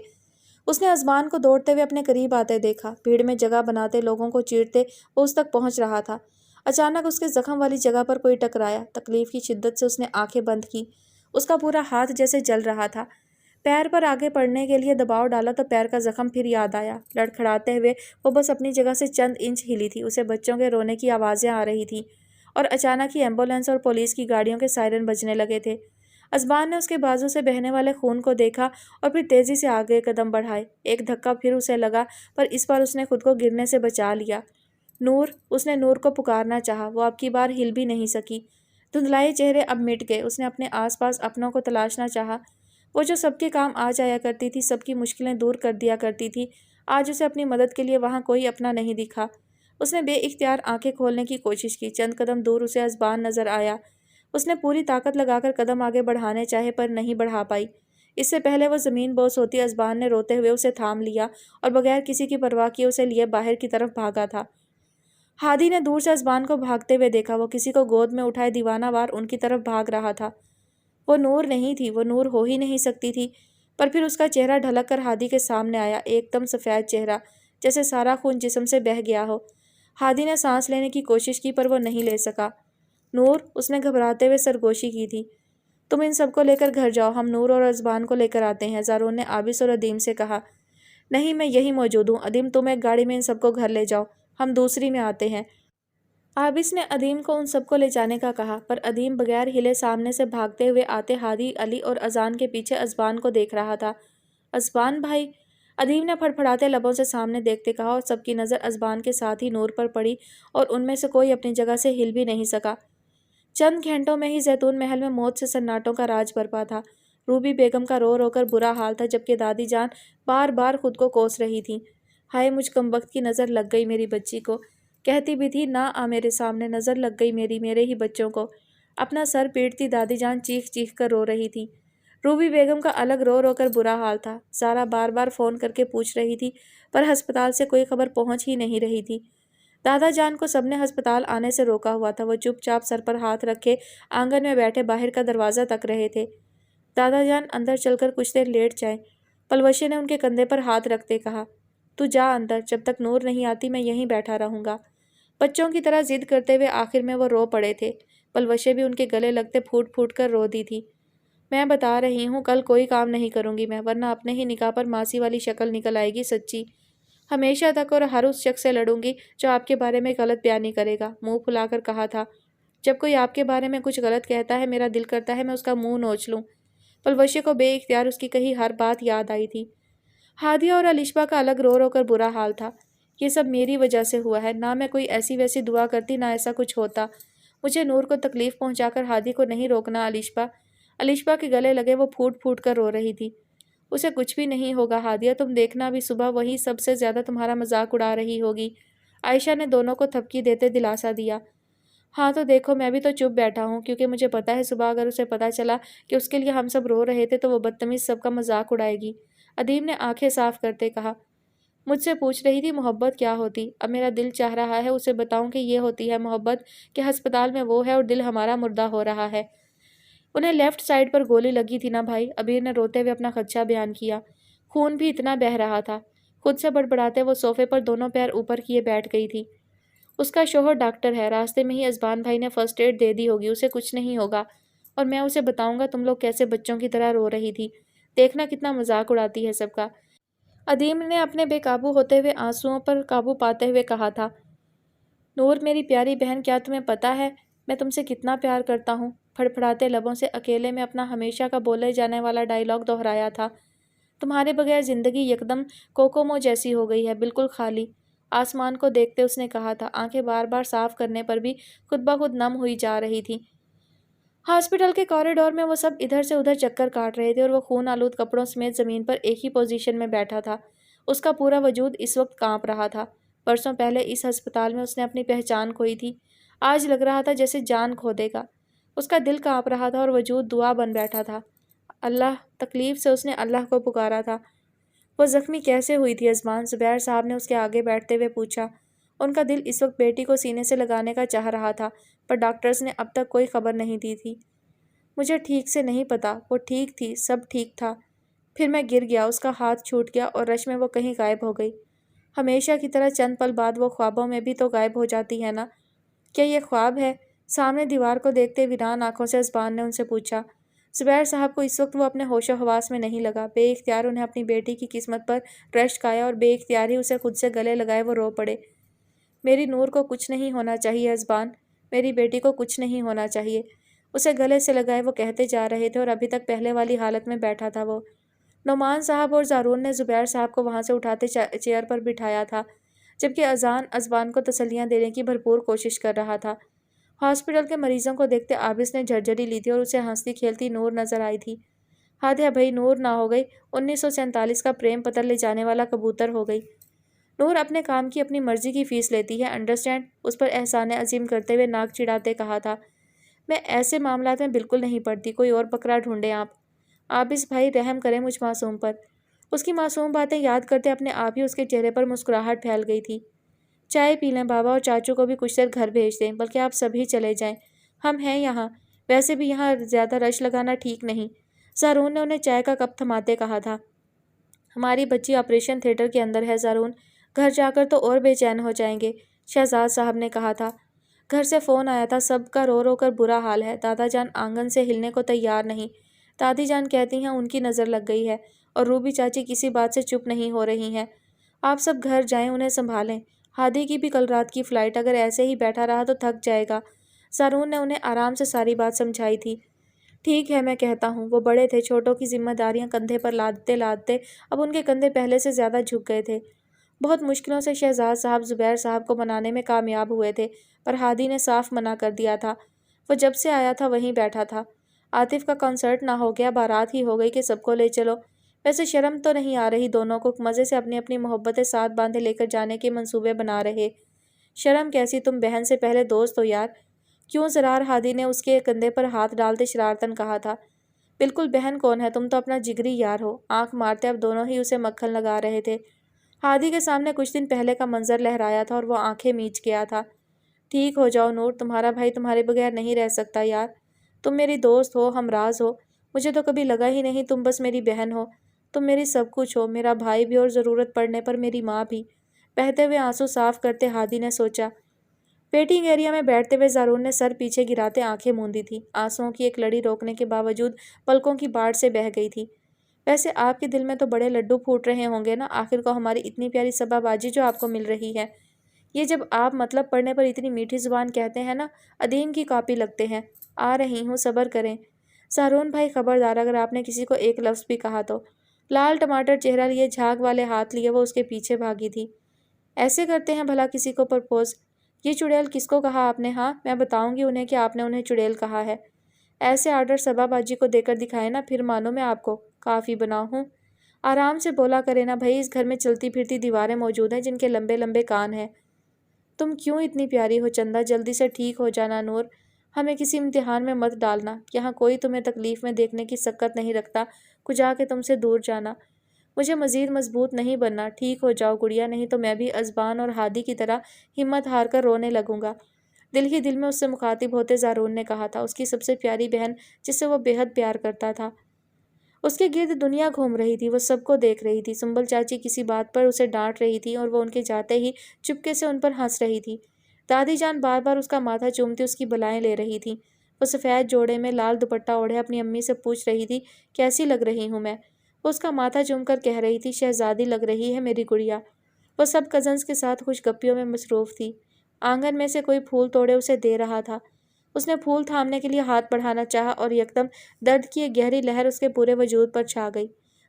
اس نے اذبان کو دوڑتے ہوئے اپنے قریب آتے دیکھا، بھیڑ میں جگہ بناتے لوگوں کو چیرتے وہ اس تک پہنچ رہا تھا۔ اچانک اس کے زخم والی جگہ پر کوئی ٹکرایا۔ تکلیف کی شدت سے اس نے آنکھیں بند کی، اس کا پورا ہاتھ جیسے جل رہا تھا۔ پیر پر آگے پڑنے کے لیے دباؤ ڈالا تو پیر کا زخم پھر یاد آیا۔ لڑکھڑاتے ہوئے وہ بس اپنی جگہ سے چند انچ ہلی تھی۔ اسے بچوں کے رونے کی آوازیں آ رہی تھیں، اور اچانک ہی ایمبولینس اور پولیس کی گاڑیوں کے سائرن بجنے لگے تھے۔ اذبان نے اس کے بازو سے بہنے والے خون کو دیکھا اور پھر تیزی سے آگے قدم بڑھائے۔ ایک دھکا پھر اسے لگا، پر اس بار اس نے خود کو گرنے سے بچا لیا۔ نور، اس نے نور کو پکارنا چاہا، وہ اب کی بار ہل بھی نہیں سکی۔ دھندلائے چہرے اب مٹ گئے۔ اس نے اپنے آس پاس اپنوں کو تلاشنا چاہا، وہ جو سب کے کام آ جایا کرتی تھی، سب کی مشکلیں دور کر دیا کرتی تھی۔ آج اسے اپنی مدد کے لیے وہاں کوئی اپنا نہیں دکھا۔ اس نے بے اختیار آنکھیں کھولنے کی کوشش کی۔ چند قدم دور اسے ازبان نظر آیا۔ اس نے پوری طاقت لگا کر قدم آگے بڑھانے چاہے پر نہیں بڑھا پائی۔ اس سے پہلے وہ زمین بوس ہوتی، ازبان نے روتے ہوئے اسے تھام لیا اور بغیر کسی کی پرواہ کیے اسے لیے باہر کی طرف بھاگا تھا۔ ہادی نے دور سے ازبان کو بھاگتے ہوئے دیکھا۔ وہ کسی کو گود میں اٹھائے دیوانہ وار ان کی طرف بھاگ رہا تھا۔ وہ نور نہیں تھی، وہ نور ہو ہی نہیں سکتی تھی۔ پر پھر اس کا چہرہ ڈھلک کر ہادی کے سامنے آیا، ایک دم سفید چہرہ، جیسے سارا خون جسم سے بہہ گیا ہو۔ ہادی نے سانس لینے کی کوشش کی پر وہ نہیں لے سکا۔ نور، اس نے گھبراتے ہوئے سرگوشی کی تھی۔ تم ان سب کو لے کر گھر جاؤ، ہم نور اور ازبان کو لے کر آتے ہیں، زارون نے عابس اور ادیم سے کہا۔ نہیں، میں یہی موجود ہوں۔ ادیم، تم ایک گاڑی میں ان سب کو گھر لے جاؤ، ہم دوسری میں آتے ہیں۔ عابس نے ادیم کو ان سب کو لے جانے کا کہا، پر ادیم بغیر ہلے سامنے سے بھاگتے ہوئے آتے ہادی، علی اور اذان کے پیچھے ازبان کو دیکھ رہا تھا۔ ازبان بھائی، ادیم نے پھڑپھڑاتے لبوں سے سامنے دیکھتے کہا، اور سب کی نظر ازبان کے ساتھ ہی نور پر پڑی اور ان میں سے کوئی اپنی جگہ سے ہل بھی نہیں سکا۔ چند گھنٹوں میں ہی زیتون محل میں موت سے سناٹوں کا راج برپا تھا۔ روبی بیگم کا رو رو کر برا حال تھا، جبکہ دادی جان بار بار خود کو کوس رہی تھیں۔ ہائے، مجھ کمبخت کی نظر لگ گئی میری بچی کو، کہتی بھی تھی نہ آ میرے سامنے، نظر لگ گئی میرے ہی بچوں کو۔ اپنا سر پیٹتی دادی جان چیخ چیخ کر رو رہی تھی۔ روبی بیگم کا الگ رو رو کر برا حال تھا۔ زارا بار بار فون کر کے پوچھ رہی تھی، پر ہسپتال سے کوئی خبر پہنچ ہی نہیں رہی تھی۔ دادا جان کو سب نے ہسپتال آنے سے روکا ہوا تھا۔ وہ چپ چاپ سر پر ہاتھ رکھے آنگن میں بیٹھے باہر کا دروازہ تک رہے تھے۔ دادا جان اندر چل کر کچھ دیر لیٹ جائیں، پلوشے نے ان کے کندھے پر ہاتھ رکھتے کہا۔ تو جا اندر، جب تک نور نہیں آتی میں یہیں بیٹھا رہوں گا۔ بچوں کی طرح ضد کرتے ہوئے آخر میں وہ رو پڑے تھے۔ پلوشے بھی ان کے گلے لگتے پھوٹ پھوٹ کر رو دی تھی۔ میں بتا رہی ہوں، کل کوئی کام نہیں کروں گی میں، ورنہ اپنے ہی نکاح پر ماسی والی شکل نکل آئے گی سچی۔ ہمیشہ تک اور ہر اس شخص سے لڑوں گی جو آپ کے بارے میں غلط بیانی کرے گا، منہ پھلا کر کہا تھا۔ جب کوئی آپ کے بارے میں کچھ غلط کہتا ہے میرا دل کرتا ہے میں اس کا منہ نوچ لوں۔ پلوشے کو بے اختیار اس کی کہی ہر بات یاد آئی تھی۔ ہادیہ اور الشبہ کا الگ رو رو کر برا حال تھا۔ یہ سب میری وجہ سے ہوا ہے، نہ میں کوئی ایسی ویسی دعا کرتی نہ ایسا کچھ ہوتا۔ مجھے نور کو تکلیف پہنچا کر ہادی کو نہیں روکنا۔ الشبہ کے گلے لگے وہ پھوٹ پھوٹ کر رو رہی تھی۔ اسے کچھ بھی نہیں ہوگا ہادیہ، تم دیکھنا بھی صبح وہی سب سے زیادہ تمہارا مذاق اڑا رہی ہوگی۔ عائشہ نے دونوں کو تھپکی دیتے دلاسا دیا۔ ہاں تو دیکھو، میں بھی تو چپ بیٹھا ہوں، کیونکہ مجھے پتا ہے صبح اگر اسے پتا چلا کہ اس کے لیے ہم سب رو رہے تھے تو وہ بدتمیز سب کا مذاق اڑائے گی۔ ادیم نے آنکھیں صاف کرتے کہا۔ مجھ سے پوچھ رہی تھی محبت کیا ہوتی؟ اب میرا دل چاہ رہا ہے اسے بتاؤں کہ یہ ہوتی ہے محبت، کہ ہسپتال میں وہ ہے اور دل ہمارا مردہ ہو رہا ہے۔ انہیں لیفٹ سائڈ پر گولی لگی تھی نا بھائی، ابیر نے روتے ہوئے اپنا خدشہ بیان کیا۔ خون بھی اتنا بہہ رہا تھا۔ خود سے بڑبڑاتے وہ صوفے پر دونوں پیر اوپر کیے بیٹھ گئی تھی۔ اس کا شوہر ڈاکٹر ہے، راستے میں ہی ازبان بھائی نے فرسٹ ایڈ دے دی ہوگی، اسے کچھ نہیں ہوگا۔ اور میں اسے بتاؤں گا تم لوگ کیسے بچوں کی طرح رو رہی تھی، دیکھنا کتنا مذاق اڑاتی ہے سب کا۔ ادیم نے اپنے بے قابو ہوتے ہوئے آنسوؤں پر قابو پاتے ہوئے کہا تھا۔ نور میری پیاری بہن، کیا تمہیں پتا ہے میں تم سے کتنا پیار کرتا ہوں؟ پھڑپھڑاتے لبوں سے اکیلے میں اپنا ہمیشہ کا بولے جانے والا ڈائیلاگ دہرایا تھا۔ تمہارے بغیر زندگی یکدم کوکومو جیسی ہو گئی ہے، بالکل خالی۔ آسمان کو دیکھتے اس نے کہا تھا، آنکھیں بار بار صاف کرنے پر بھی خود بخود نم ہوئی جا رہی تھیں۔ ہاسپٹل کے کوریڈور میں وہ سب ادھر سے ادھر چکر کاٹ رہے تھے اور وہ خون آلود کپڑوں سمیت زمین پر ایک ہی پوزیشن میں بیٹھا تھا۔ اس کا پورا وجود اس وقت کانپ رہا تھا۔ برسوں پہلے اس ہسپتال میں اس نے اپنی پہچان کھوئی تھی، آج لگ رہا تھا جیسے جان کھو دے گا۔ اس کا دل کانپ رہا تھا اور وجود دعا بن بیٹھا تھا۔ اللہ، تکلیف سے اس نے اللہ کو پکارا تھا۔ وہ زخمی کیسے ہوئی تھی ازمان؟ زبیر صاحب نے اس کے آگے بیٹھتے ہوئے پوچھا۔ ان کا دل اس وقت بیٹی کو سینے سے لگانے کا چاہ رہا تھا، پر ڈاکٹرز نے اب تک کوئی خبر نہیں دی تھی۔ مجھے ٹھیک سے نہیں پتا، وہ ٹھیک تھی، سب ٹھیک تھا، پھر میں گر گیا، اس کا ہاتھ چھوٹ گیا اور رش میں وہ کہیں غائب ہو گئی۔ ہمیشہ کی طرح چند پل بعد وہ خوابوں میں بھی تو غائب ہو جاتی ہے نا؟ کیا یہ خواب ہے؟ سامنے دیوار کو دیکھتے ویران آنکھوں سے ازبان نے ان سے پوچھا۔ زبیر صاحب کو اس وقت وہ اپنے ہوش و حواس میں نہیں لگا۔ بے اختیار انہیں اپنی بیٹی کی قسمت پر رشک آیا اور بے اختیار ہی اسے خود سے گلے لگائے وہ رو پڑے۔ میری نور کو کچھ نہیں ہونا چاہیے ازبان، میری بیٹی کو کچھ نہیں ہونا چاہیے، اسے گلے سے لگائے وہ کہتے جا رہے تھے، اور ابھی تک پہلے والی حالت میں بیٹھا تھا وہ۔ نعمان صاحب اور زارون نے زبیر صاحب کو وہاں سے اٹھاتے چیئر پر بٹھایا تھا، جبکہ اذان ازبان کو تسلیاں دینے کی بھرپور کوشش کر رہا تھا۔ ہاسپٹل کے مریضوں کو دیکھتے عابس نے جھرجھری لی تھی اور اسے ہنستی کھیلتی نور نظر آئی تھی۔ ہادیہ بھائی، نور نہ ہو گئی، 1947 کا پریم پتر لے جانے والا کبوتر ہو گئی۔ نور اپنے کام کی اپنی مرضی کی فیس لیتی ہے، انڈرسٹینڈ؟ اس پر احسان عظیم کرتے ہوئے ناک چڑھاتے کہا تھا۔ میں ایسے معاملات میں بالکل نہیں پڑتی، کوئی اور بکرا ڈھونڈیں آپ۔ عابس بھائی رحم کریں مجھ معصوم پر۔ اس کی معصوم باتیں یاد کرتے اپنے آپ ہی اس کے چہرے پر مسکراہٹ پھیل گئی تھی۔ چائے پی لیں بابا اور چاچو کو بھی کچھ دیر گھر بھیج دیں، بلکہ آپ سبھی چلے جائیں، ہم ہیں یہاں، ویسے بھی یہاں زیادہ رش لگانا ٹھیک نہیں۔ زارون نے انہیں چائے کا کپ تھماتے کہا تھا۔ ہماری بچی آپریشن تھیٹر کے اندر ہے زارون، گھر جا کر تو اور بے چین ہو جائیں گے، شہزاد صاحب نے کہا تھا۔ گھر سے فون آیا تھا، سب کا رو رو کر برا حال ہے، دادا جان آنگن سے ہلنے کو تیار نہیں، دادی جان کہتی ہیں ان کی نظر لگ گئی ہے، اور روبی چاچی کسی بات سے چپ نہیں ہو رہی ہیں۔ آپ سب گھر جائیں، انہیں سنبھالیں، ہادی کی بھی کل رات کی فلائٹ، اگر ایسے ہی بیٹھا رہا تو تھک جائے گا۔ زارون نے انہیں آرام سے ساری بات سمجھائی تھی۔ ٹھیک ہے میں کہتا ہوں، وہ بڑے تھے، چھوٹوں کی ذمہ داریاں کندھے پر لادتے لادتے اب ان کے کندھے پہلے سے زیادہ جھک گئے تھے۔ بہت مشکلوں سے شہزاد صاحب زبیر صاحب کو منانے میں کامیاب ہوئے تھے، پر ہادی نے صاف منع کر دیا تھا۔ وہ جب سے آیا تھا وہیں بیٹھا تھا۔ عاطف کا کنسرٹ نہ ہو گیا، بارات ہی ہو گئی کہ سب کو لے چلو۔ ویسے شرم تو نہیں آ رہی دونوں کو، مزے سے اپنی اپنی محبتیں ساتھ باندھے لے کر جانے کے منصوبے بنا رہے۔ شرم کیسی، تم بہن سے پہلے دوست ہو یار۔ کیوں زرار؟ ہادی نے اس کے کندھے پر ہاتھ ڈالتے شرارتاً کہا تھا۔ بالکل، بہن کون ہے، تم تو اپنا جگری یار ہو۔ آنکھ مارتے اب دونوں ہی اسے مکھن لگا رہے تھے۔ ہادی کے سامنے کچھ دن پہلے کا منظر لہرایا تھا اور وہ آنکھیں میچ گیا تھا۔ ٹھیک ہو جاؤ نور، تمہارا بھائی تمہارے بغیر نہیں رہ سکتا یار، تم میری دوست ہو، ہمراز ہو، مجھے تو کبھی لگا ہی نہیں تم بس میری بہن ہو، تم میری سب کچھ ہو، میرا بھائی بھی اور ضرورت پڑنے پر میری ماں بھی۔ بہتے ہوئے آنسو صاف کرتے ہادی نے سوچا۔ ویٹنگ ایریا میں بیٹھتے ہوئے زارون نے سر پیچھے گراتے آنکھیں موندی تھی، آنسوؤں کی ایک لڑی روکنے کے باوجود پلکوں کی باڑھ سے بہہ گئی تھی۔ ویسے آپ کے دل میں تو بڑے لڈو پھوٹ رہے ہوں گے نا، آخر کو ہماری اتنی پیاری صبا باجی جو آپ کو مل رہی ہے۔ یہ جب آپ مطلب پڑھنے پر اتنی میٹھی زبان کہتے ہیں نا، ادیم کی کاپی لگتے ہیں۔ آ رہی ہوں، صبر کریں۔ زارون بھائی خبردار، اگر آپ نے کسی کو ایک لفظ بھی کہا تو۔ لال ٹماٹر چہرہ لیے، جھاگ والے ہاتھ لیے وہ اس کے پیچھے بھاگی تھی۔ ایسے کرتے ہیں بھلا کسی کو پرپوز؟ یہ چڑیل کس کو کہا آپ نے؟ ہاں میں بتاؤں گی انہیں کہ آپ نے انہیں چڑیل کہا ہے۔ ایسے آرڈر صبا باجی کو دے کر دکھائے نا، پھر مانو میں آپ کو کافی بناؤں ہوں۔ آرام سے بولا کرے نا بھائی، اس گھر میں چلتی پھرتی دیواریں موجود ہیں جن کے لمبے لمبے کان ہیں۔ تم کیوں اتنی پیاری ہو چندہ، جلدی سے ٹھیک ہو جانا نور، ہمیں کسی امتحان میں مت ڈالنا، یہاں کوئی تمہیں تکلیف میں دیکھنے کی سکت نہیں رکھتا، کجا کے تم سے دور جانا۔ مجھے مزید مضبوط نہیں بننا، ٹھیک ہو جاؤ گڑیا، نہیں تو میں بھی ازبان اور ہادی کی طرح ہمت ہار کر رونے لگوں گا۔ دل ہی دل میں اس سے مخاطب ہوتے زارون نے کہا تھا، اس کی سب سے پیاری بہن جس سے وہ بے حد پیار کرتا تھا۔ اس کے گرد دنیا گھوم رہی تھی، وہ سب کو دیکھ رہی تھی۔ سنبل چاچی کسی بات پر اسے ڈانٹ رہی تھی اور وہ ان کے جاتے ہی چپکے سے ان پر ہنس رہی تھی۔ دادی جان بار بار اس کا ماتھا چومتی اس کی بلائیں لے رہی تھی۔ وہ سفید جوڑے میں لال دوپٹہ اوڑھے اپنی امی سے پوچھ رہی تھی، کیسی لگ رہی ہوں میں؟ وہ اس کا ماتھا چوم کر کہہ رہی تھی، شہزادی لگ رہی ہے میری گڑیا۔ وہ سب کزنز کے ساتھ خوش گپیوں میں مصروف تھی۔ آنگن میں سے کوئی پھول توڑے اسے دے رہا تھا۔ اس نے پھول تھامنے کے لیے ہاتھ بڑھانا چاہا اور یکدم درد کی ایک گہری لہر اس کے پورے وجود پر چھا گئی۔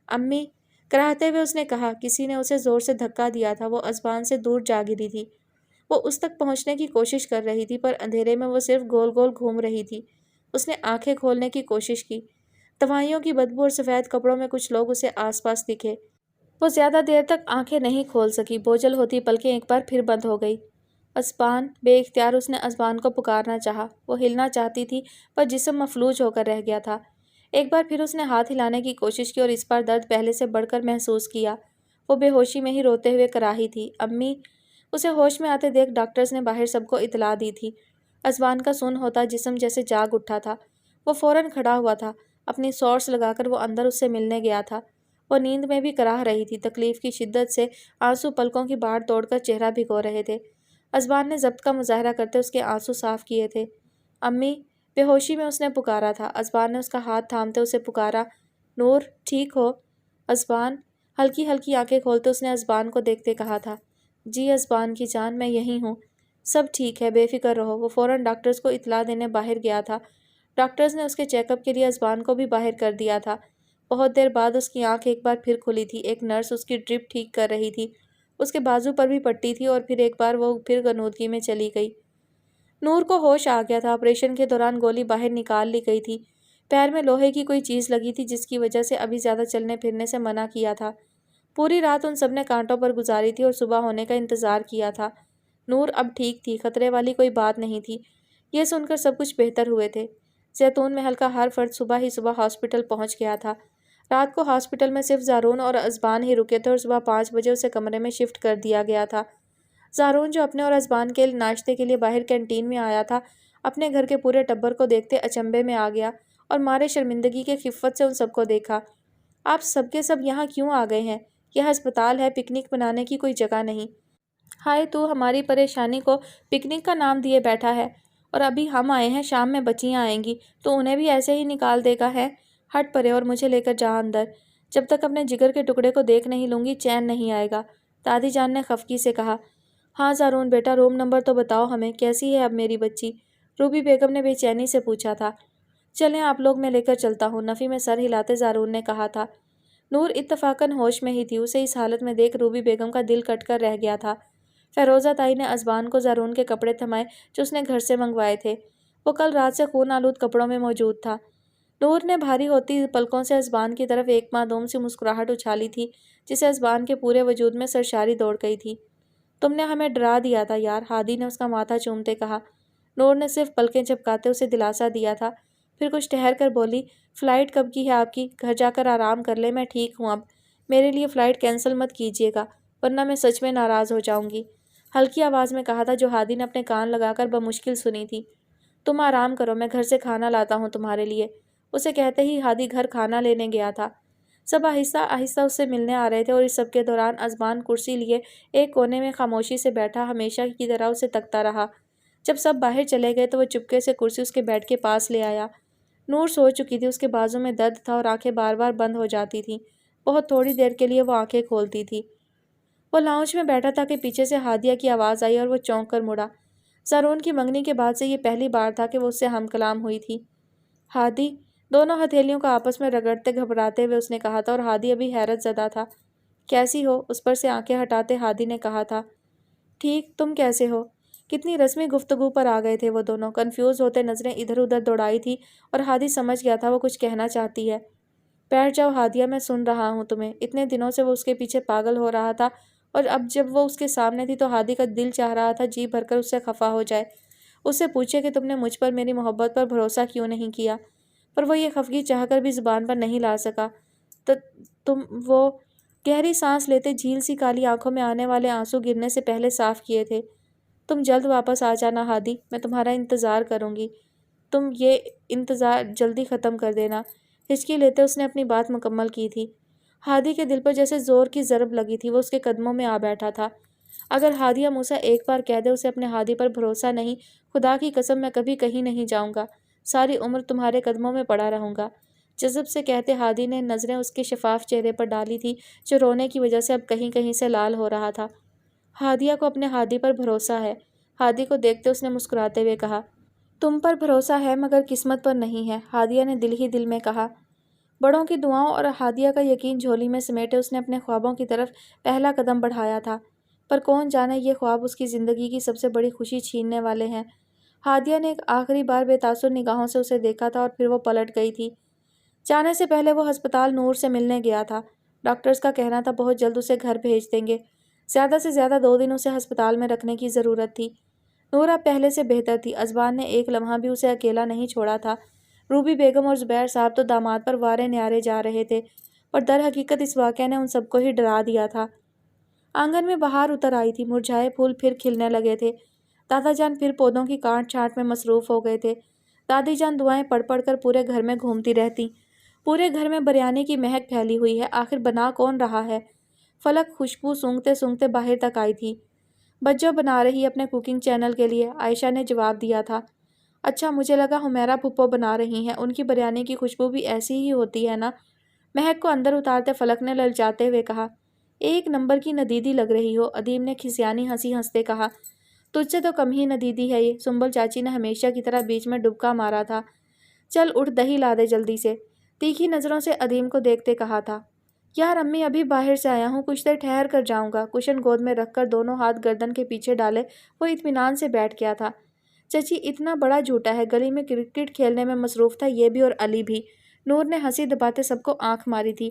امی، کراہتے ہوئے اس نے کہا۔ کسی نے اسے زور سے دھکا دیا تھا، وہ ازبان سے دور جا گری تھی۔ وہ اس تک پہنچنے کی کوشش کر رہی تھی، پر اندھیرے میں وہ صرف گول گول گھوم رہی تھی۔ اس نے آنکھیں کھولنے کی کوشش کی۔ دوائیوں کی بدبو اور سفید کپڑوں میں کچھ لوگ اسے آس پاس دکھے۔ وہ زیادہ دیر تک آنکھیں نہیں کھول سکی، بوجھل ہوتی پلکیں ایک بار پھر بند ہو گئی۔ ازبان، بے اختیار اس نے ازبان کو پکارنا چاہا۔ وہ ہلنا چاہتی تھی پر جسم مفلوج ہو کر رہ گیا تھا۔ ایک بار پھر اس نے ہاتھ ہلانے کی کوشش کی اور اس بار درد پہلے سے بڑھ کر محسوس کیا۔ وہ بے ہوشی میں ہی روتے ہوئے کراہی تھی، امی۔ اسے ہوش میں آتے دیکھ ڈاکٹرز نے باہر سب کو اطلاع دی تھی۔ ازبان کا سن ہوتا جسم جیسے جاگ اٹھا تھا۔ وہ فوراً کھڑا ہوا تھا، اپنی سورس لگا کر وہ اندر اس سے ملنے گیا تھا۔ وہ نیند میں بھی کراہ رہی تھی، تکلیف کی شدت سے آنسو پلکوں کی باڑھ توڑ کر چہرہ بھگو رہے تھے۔ ازبان نے ضبط کا مظاہرہ کرتے اس کے آنسو صاف کیے تھے۔ امی، بے ہوشی میں اس نے پکارا تھا۔ ازبان نے اس کا ہاتھ تھامتے اسے پکارا، نور، ٹھیک ہو؟ ازبان، ہلکی ہلکی آنکھیں کھولتے اس نے ازبان کو دیکھتے کہا تھا، جی ازبان کی جان، میں یہی ہوں، سب ٹھیک ہے، بے فکر رہو۔ وہ فوراً ڈاکٹرز کو اطلاع دینے باہر گیا تھا۔ ڈاکٹرز نے اس کے چیک اپ کے لیے ازبان کو بھی باہر کر دیا تھا۔ بہت دیر بعد اس کی آنکھ ایک بار پھر کھلی تھی۔ ایک نرس اس کی ڈرپ ٹھیک کر رہی تھی۔ اس کے بازو پر بھی پٹی تھی اور پھر ایک بار وہ پھر غنودگی میں چلی گئی۔ نور کو ہوش آ گیا تھا۔ آپریشن کے دوران گولی باہر نکال لی گئی تھی۔ پیر میں لوہے کی کوئی چیز لگی تھی جس کی وجہ سے ابھی زیادہ چلنے پھرنے سے منع کیا تھا۔ پوری رات ان سب نے کانٹوں پر گزاری تھی اور صبح ہونے کا انتظار کیا تھا۔ نور اب ٹھیک تھی، خطرے والی کوئی بات نہیں تھی۔ یہ سن کر سب کچھ بہتر ہوئے تھے۔ زیتون محل کا ہر فرد صبح ہی صبح ہاسپٹل پہنچ گیا تھا۔ رات کو ہاسپٹل میں صرف زارون اور ازبان ہی رکے تھے اور صبح 5 بجے اسے کمرے میں شفٹ کر دیا گیا تھا۔ زارون جو اپنے اور ازبان کے ناشتے کے لیے باہر کینٹین میں آیا تھا، اپنے گھر کے پورے ٹبر کو دیکھتے اچنبے میں آ گیا اور مارے شرمندگی کے خفت سے ان سب کو دیکھا۔ آپ سب کے سب یہاں کیوں آ گئے ہیں؟ یہ ہسپتال ہے، پکنک منانے کی کوئی جگہ نہیں۔ ہائے تو ہماری پریشانی کو پکنک کا نام دیے بیٹھا ہے، اور ابھی ہم آئے ہیں، شام میں بچیاں آئیں گی تو انہیں بھی ایسے ہی نکال دے گا ہے؟ ہٹ پرے اور مجھے لے کر جا اندر۔ جب تک اپنے جگر کے ٹکڑے کو دیکھ نہیں لوں گی چین نہیں آئے گا، دادی جان نے خفگی سے کہا۔ ہاں زارون بیٹا، روم نمبر تو بتاؤ ہمیں، کیسی ہے اب میری بچی؟ روبی بیگم نے بے چینی سے پوچھا تھا۔ چلیں آپ لوگ، میں لے کر چلتا ہوں، نفی میں سر ہلاتے زارون نے کہا تھا۔ نور اتفاقاً ہوش میں ہی تھی، اسے اس حالت میں دیکھ روبی بیگم کا دل کٹ کر رہ گیا تھا۔ فیروزہ تائی نے ازبان کو زارون کے کپڑے تھمائے جو اس نے گھر سے منگوائے تھے، وہ کل رات سے خون آلود کپڑوں میں موجود تھا۔ نور نے بھاری ہوتی پلکوں سے ازبان کی طرف ایک معدوم سی مسکراہٹ اچھالی تھی جسے ازبان کے پورے وجود میں سرشاری دوڑ گئی تھی۔ تم نے ہمیں ڈرا دیا تھا یار، ہادی نے اس کا ماتھا چومتے کہا۔ نور نے صرف پلکیں جھپکاتے اسے دلاسا دیا تھا، پھر کچھ ٹھہر کر بولی، فلائٹ کب کی ہے آپ کی؟ گھر جا کر آرام کر لے، میں ٹھیک ہوں اب۔ میرے لیے فلائٹ کینسل مت کیجیے گا ورنہ میں سچ میں ناراض ہو جاؤں گی، ہلکی آواز میں کہا تھا جو ہادی نے اپنے کان لگا کر بمشکل سنی تھی۔ تم آرام کرو، میں گھر سے کھانا لاتا ہوں تمہارے لیے۔ اسے کہتے ہی ہادی گھر کھانا لینے گیا تھا۔ سب آہستہ آہستہ اس سے ملنے آ رہے تھے اور اس سب کے دوران ازبان کرسی لیے ایک کونے میں خاموشی سے بیٹھا ہمیشہ کی طرح اسے تکتا رہا۔ جب سب باہر چلے گئے تو وہ چپکے سے کرسی اس کے بیڈ کے پاس لے آیا۔ نور سو چکی تھی، اس کے بازو میں درد تھا اور آنکھیں بار بار بند ہو جاتی تھیں۔ بہت تھوڑی دیر کے لیے وہ آنکھیں کھولتی تھی۔ وہ لاؤنج میں بیٹھا تھا کہ پیچھے سے ہادیہ کی آواز آئی اور وہ چونک کر مڑا۔ زارون کی منگنی کے بعد سے یہ پہلی بار تھا کہ وہ اس سے ہم کلام ہوئی تھی۔ ہادی، دونوں ہتھیلیوں کو آپس میں رگڑتے گھبراتے ہوئے اس نے کہا تھا اور ہادی ابھی حیرت زدہ تھا۔ کیسی ہو؟ اس پر سے آنکھیں ہٹاتے ہادی نے کہا تھا۔ ٹھیک، تم کیسے ہو؟ کتنی رسمی گفتگو پر آ گئے تھے وہ دونوں، کنفیوز ہوتے نظریں ادھر ادھر دوڑائی تھی اور ہادی سمجھ گیا تھا وہ کچھ کہنا چاہتی ہے۔ بیٹھ جاؤ ہادیہ، میں سن رہا ہوں تمہیں۔ اتنے دنوں سے وہ اس کے پیچھے پاگل ہو رہا تھا اور اب جب وہ اس کے سامنے تھی تو ہادی کا دل چاہ رہا تھا جی بھر کر اس سے خفا ہو جائے، اس سے پوچھے کہ تم نے مجھ پر میری محبت پر بھروسہ کیوں نہیں کیا، پر وہ یہ خفگی چاہ کر بھی زبان پر نہیں لا سکا۔ وہ گہری سانس لیتے جھیل سی کالی آنکھوں میں آنے والے آنسو گرنے سے پہلے صاف کیے تھے۔ تم جلد واپس آ جانا ہادی، میں تمہارا انتظار کروں گی، تم یہ انتظار جلدی ختم کر دینا۔ ہچکی لیتے اس نے اپنی بات مکمل کی تھی۔ ہادی کے دل پر جیسے زور کی ضرب لگی تھی، وہ اس کے قدموں میں آ بیٹھا تھا۔ اگر ہادیہ موسیٰ ایک بار کہہ دے اسے اپنے ہادی پر بھروسہ نہیں، خدا کی قسم میں کبھی کہیں نہیں جاؤں گا، ساری عمر تمہارے قدموں میں پڑا رہوں گا۔ جذب سے کہتے ہادی نے نظریں اس کے شفاف چہرے پر ڈالی تھی جو رونے کی وجہ سے اب کہیں کہیں سے لال ہو رہا تھا۔ ہادیہ کو اپنے ہادی پر بھروسہ ہے۔ ہادی کو دیکھتے اس نے مسکراتے ہوئے کہا۔ تم پر بھروسہ ہے مگر قسمت پر نہیں ہے، ہادیہ نے دل ہی دل میں کہا۔ بڑوں کی دعاؤں اور ہادیہ کا یقین جھولی میں سمیٹے اس نے اپنے خوابوں کی طرف پہلا قدم بڑھایا تھا، پر کون جانے یہ خواب اس کی زندگی کی سب سے بڑی خوشی چھیننے والے ہیں۔ ہادیہ نے ایک آخری بار بے تاثر نگاہوں سے اسے دیکھا تھا اور پھر وہ پلٹ گئی تھی۔ جانے سے پہلے وہ ہسپتال نور سے ملنے گیا تھا۔ ڈاکٹرز کا کہنا تھا بہت جلد اسے گھر بھیج دیں گے، زیادہ سے زیادہ 2 دن اسے ہسپتال میں رکھنے کی ضرورت تھی۔ نور اب پہلے سے بہتر تھی، ازبان نے ایک لمحہ بھی اسے اکیلا نہیں چھوڑا تھا۔ روبی بیگم اور زبیر صاحب تو داماد پر وارے نیارے جا رہے تھے، پر در حقیقت اس واقعے نے ان سب کو ہی ڈرا دیا تھا۔ آنگن میں بہار اتر آئی تھی، مرجھائے پھول پھر کھلنے لگے تھے۔ دادا جان پھر پودوں کی کاٹ چھانٹ میں مصروف ہو گئے تھے۔ دادی جان دعائیں پڑھ پڑھ کر پورے گھر میں گھومتی رہتی۔ پورے گھر میں بریانی کی مہک پھیلی ہوئی ہے، آخر بنا کون رہا ہے؟ فلک خوشبو سونگھتے سونگھتے باہر تک آئی تھی۔ بجو بنا رہی اپنے کوکنگ چینل کے لیے، عائشہ نے جواب دیا تھا۔ اچھا، مجھے لگا حمیرہ پھپھو بنا رہی ہیں، ان کی بریانی کی خوشبو بھی ایسی ہی ہوتی ہے نا؟ مہک کو اندر اتارتے فلک نے للچاتے ہوئے کہا۔ ایک نمبر کی ندیدی لگ رہی ہو، ادیم نے کھسیانی ہنسی ہنستے کہا۔ تجھ سے تو کم ہی ندیدی ہے یہ، سنبل چاچی نے ہمیشہ کی طرح بیچ میں ڈبکا مارا تھا۔ چل اٹھ، دہی لا دے جلدی سے، تیکھی نظروں سے ادیم کو دیکھتے کہا تھا۔ یار امی، ابھی باہر سے آیا ہوں، کچھ دیر ٹھہر کر جاؤں گا۔ کشن گود میں رکھ کر دونوں ہاتھ گردن کے پیچھے ڈالے وہ اطمینان سے بیٹھ گیا تھا۔ چچی اتنا بڑا جھوٹا ہے، گلی میں کرکٹ کھیلنے میں مصروف تھا یہ بھی اور علی بھی۔ نور نے ہنسی دباتے سب کو آنکھ ماری تھی۔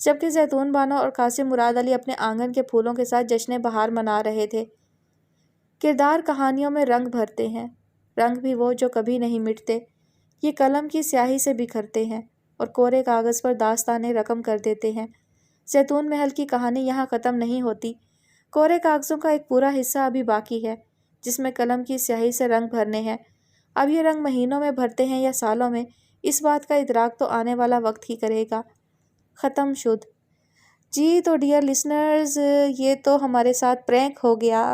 جبکہ زیتون بانو اور قاسم مراد علی اپنے آنگن کے پھولوں کے ساتھ جشن بہار منا رہے تھے۔ کردار کہانیوں میں رنگ بھرتے ہیں، رنگ بھی وہ جو کبھی نہیں مٹتے۔ یہ قلم کی سیاہی سے بکھرتے ہیں اور کورے کاغذ پر داستانیں رقم کر دیتے ہیں۔ زیتون محل کی کہانی یہاں ختم نہیں ہوتی۔ کورے کاغذوں کا ایک پورا حصہ ابھی باقی ہے جس میں قلم کی سیاہی سے رنگ بھرنے ہیں۔ اب یہ رنگ مہینوں میں بھرتے ہیں یا سالوں میں، اس بات کا ادراک تو آنے والا وقت ہی کرے گا۔ ختم شد۔ جی تو ڈیئر لسنرز، یہ تو ہمارے ساتھ پرینک ہو گیا۔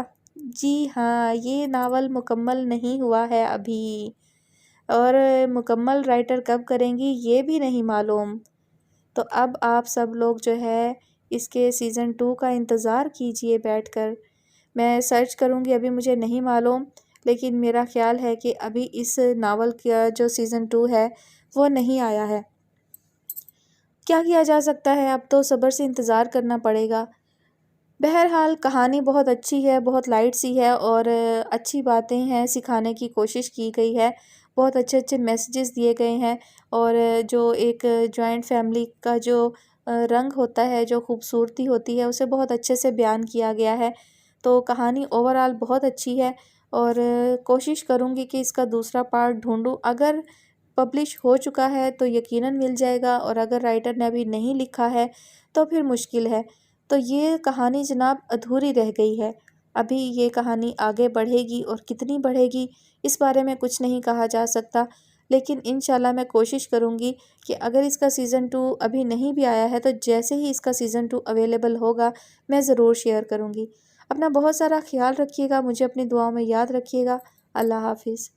جی ہاں، یہ ناول مکمل نہیں ہوا ہے ابھی، اور مکمل رائٹر کب کریں گی یہ بھی نہیں معلوم۔ تو اب آپ سب لوگ جو ہے اس کے سیزن 2 کا انتظار کیجئے بیٹھ کر۔ میں سرچ کروں گی، ابھی مجھے نہیں معلوم، لیکن میرا خیال ہے کہ ابھی اس ناول کا جو سیزن 2 ہے وہ نہیں آیا ہے۔ کیا کیا جا سکتا ہے، اب تو صبر سے انتظار کرنا پڑے گا۔ بہرحال کہانی بہت اچھی ہے، بہت لائٹ سی ہے، اور اچھی باتیں ہیں سکھانے کی کوشش کی گئی ہے، بہت اچھے اچھے میسیجز دیے گئے ہیں، اور جو ایک جوائنٹ فیملی کا جو رنگ ہوتا ہے، جو خوبصورتی ہوتی ہے، اسے بہت اچھے سے بیان کیا گیا ہے۔ تو کہانی اوورآل بہت اچھی ہے، اور کوشش کروں گی کہ اس کا دوسرا پارٹ ڈھونڈوں۔ اگر پبلش ہو چکا ہے تو یقیناً مل جائے گا، اور اگر رائٹر نے ابھی نہیں لکھا ہے تو پھر مشکل ہے۔ تو یہ کہانی جناب ادھوری رہ گئی ہے، ابھی یہ کہانی آگے بڑھے گی، اور کتنی بڑھے گی اس بارے میں کچھ نہیں کہا جا سکتا، لیکن انشاءاللہ میں کوشش کروں گی کہ اگر اس کا سیزن 2 ابھی نہیں بھی آیا ہے تو جیسے ہی اس کا سیزن 2 اویلیبل ہوگا میں ضرور شیئر کروں گی۔ اپنا بہت سارا خیال رکھیے گا، مجھے اپنی دعاؤں میں یاد رکھیے گا۔ اللہ حافظ۔